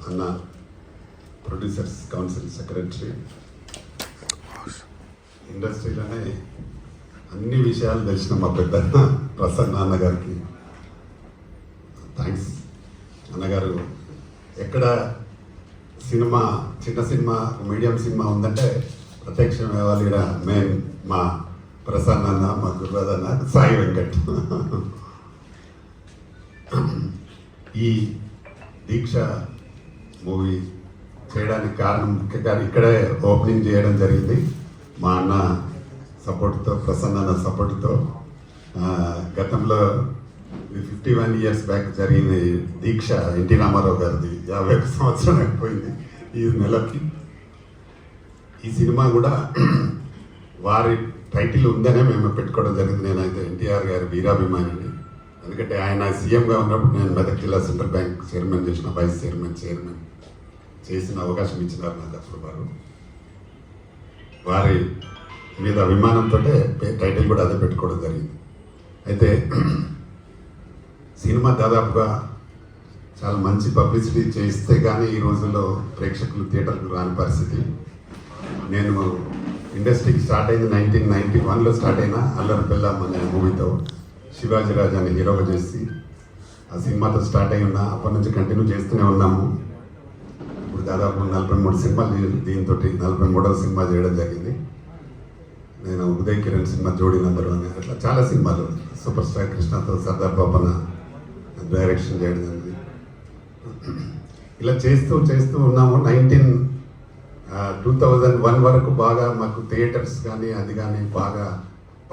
అన్న, producers council secretary, ఇండస్ట్రీలోనే అన్ని విషయాలు తెలిసిన మా పెద్ద ప్రసన్న అన్నగారికి థ్యాంక్స్. అన్నగారు ఎక్కడ సినిమా, చిన్న సినిమా, మీడియం సినిమా ఉందంటే ప్రత్యక్షం ఇవ్వాలి. ఇక్కడ మెయిన్ మా ప్రసన్న అన్న, మా గురురాజ్ అన్న, సాయి వెంకట్. ఈ దీక్ష మూవీ చేయడానికి కారణం ముఖ్యంగా ఇక్కడే ఓపెనింగ్ చేయడం జరిగింది. మా అన్న సపోర్ట్తో, ప్రసన్న అన్న సపోర్ట్తో. గతంలో 51 years బ్యాక్ జరిగిన దీక్ష ఎన్టీ రామారావు గారిది 51 సంవత్సరం అయిపోయింది ఈ నెలకి. ఈ సినిమా కూడా వారి టైటిల్ ఉందనే మేము పెట్టుకోవడం జరిగింది. నేనైతే ఎన్టీఆర్ గారి వీరాభిమానిని. ఎందుకంటే ఆయన సీఎంగా ఉన్నప్పుడు నేను మెదక్ జిల్లా సెంట్రల్ బ్యాంక్ చైర్మన్ చేసిన, వైస్ చైర్మన్ చేసిన అవకాశం ఇచ్చినారు నాకు అప్పుడు. వారి మీద అభిమానంతో టైటిల్ కూడా అదే పెట్టుకోవడం జరిగింది. అయితే సినిమా దాదాపుగా చాలా మంచి పబ్లిసిటీ చేస్తే కానీ ఈ రోజుల్లో ప్రేక్షకులు థియేటర్కు రాని పరిస్థితి. నేను ఇండస్ట్రీకి స్టార్ట్ అయింది 1991లో స్టార్ట్ అయిన అల్లరి బెల్లం అనే మూవీతో శివాజీరాజ్ అనే హీరోగా చేసి ఆ సినిమాతో స్టార్ట్ అయి ఉన్నా. అప్పటి నుంచి కంటిన్యూ చేస్తూనే ఉన్నాము. ఇప్పుడు దాదాపు 43 సినిమాలు, దీంతో 43వ సినిమా చేయడం జరిగింది. నేను ఉదయ్ కిరణ్ సినిమా జోడినందరూ అని అట్లా చాలా సినిమాలు, సూపర్ స్టార్ కృష్ణతో సర్దార్ బాబన్న డైరెక్షన్ చేయడం జరిగింది. ఇలా చేస్తూ ఉన్నాము. 2001 వరకు బాగా మాకు థియేటర్స్ కానీ అది కానీ బాగా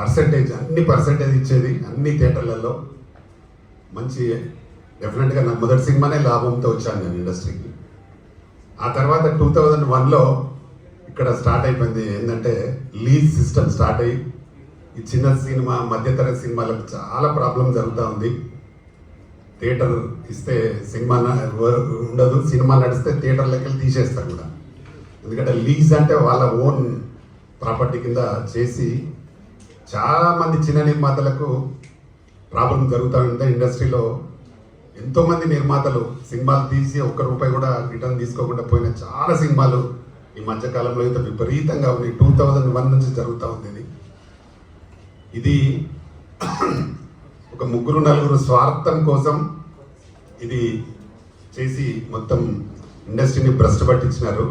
అన్ని పర్సంటేజ్ ఇచ్చేది అన్ని థియేటర్లలో. మంచి డెఫినెట్గా నా మొదటి సినిమానే లాభంతో వచ్చాను నేను ఇండస్ట్రీకి. ఆ తర్వాత 2001లో ఇక్కడ స్టార్ట్ అయిపోయింది ఏంటంటే లీజ్ సిస్టమ్ స్టార్ట్ అయ్యి ఈ చిన్న సినిమా, మధ్యతరగతి సినిమాలకు చాలా ప్రాబ్లం జరుగుతూ ఉంది. థియేటర్ ఇస్తే సినిమా ఉండదు, సినిమా నడిస్తే థియేటర్లకి వెళ్ళి తీసేస్తారు కూడా. ఎందుకంటే లీజ్ అంటే వాళ్ళ ఓన్ ప్రాపర్టీ కింద చేసి చాలామంది చిన్న నిర్మాతలకు ప్రాబ్లం జరుగుతూ ఉంటే ఇండస్ట్రీలో ఎంతోమంది నిర్మాతలు సినిమాలు తీసి ₹1 కూడా రిటర్న్ తీసుకోకుండా పోయిన చాలా సినిమాలు ఈ మధ్యకాలంలో అయితే విపరీతంగా ఉంది. 2001 నుంచి జరుగుతూ ఉంది. ఇది ఒక 3-4 స్వార్థం కోసం ఇది చేసి మొత్తం ఇండస్ట్రీని భ్రష్టు పట్టించినారు.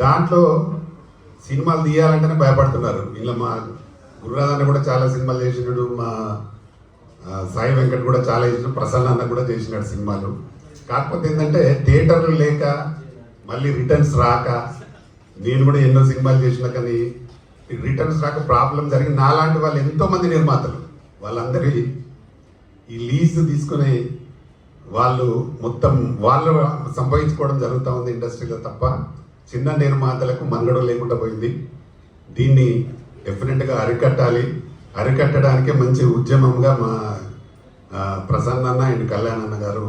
దాంట్లో సినిమాలు తీయాలంటేనే భయపడుతున్నారు. ఇలా మా గురురాజ్ అన్న కూడా చాలా సినిమాలు చేసినాడు, మా సాయి వెంకట్ కూడా చాలా చేసినాడు, ప్రసన్న అన్న కూడా చేసినాడు సినిమాలు. కాకపోతే ఏంటంటే థియేటర్లు లేక, మళ్ళీ రిటర్న్స్ రాక, నేను కూడా ఎన్నో సినిమాలు చేసినా కానీ రిటర్న్స్ రాక ప్రాబ్లం జరిగి నాలాంటి వాళ్ళు ఎంతోమంది నిర్మాతలు వాళ్ళందరి ఈ లీజ్ తీసుకుని వాళ్ళు మొత్తం వాళ్ళు సంపాదించుకోవడం జరుగుతూ ఉంది ఇండస్ట్రీలో తప్ప చిన్న నిర్మాతలకు మనుగడ లేకుండా పోయింది. దీన్ని డెఫినెట్గా అరికట్టడానికే మంచి ఉద్యమంగా మా ప్రసన్న అన్న అండ్ కళ్యాణ్ అన్న గారు,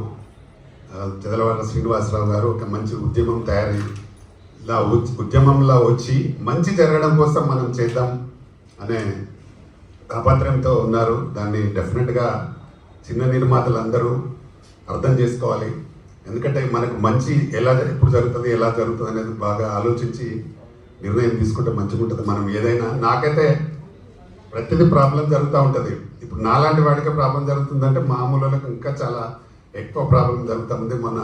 చదలవాడ శ్రీనివాసరావు గారు ఒక మంచి ఉద్యమం ఉద్యమంలో వచ్చి మంచి జరగడం కోసం మనం చేద్దాం అనే తాపత్రయంతో ఉన్నారు. దాన్ని డెఫినెట్గా చిన్న నిర్మాతలు అందరూ అర్థం చేసుకోవాలి. ఎందుకంటే మనకు మంచి ఎప్పుడు జరుగుతుంది, ఎలా జరుగుతుంది అనేది బాగా ఆలోచించి నిర్ణయం తీసుకుంటే మంచిగా ఉంటుంది. మనం ఏదైనా, నాకైతే ప్రతిదీ ప్రాబ్లం జరుగుతూ ఉంటుంది. ఇప్పుడు నాలాంటి వాడికే ప్రాబ్లం జరుగుతుందంటే మామూలులకు ఇంకా చాలా ఎక్కువ ప్రాబ్లం జరుగుతుంది. మన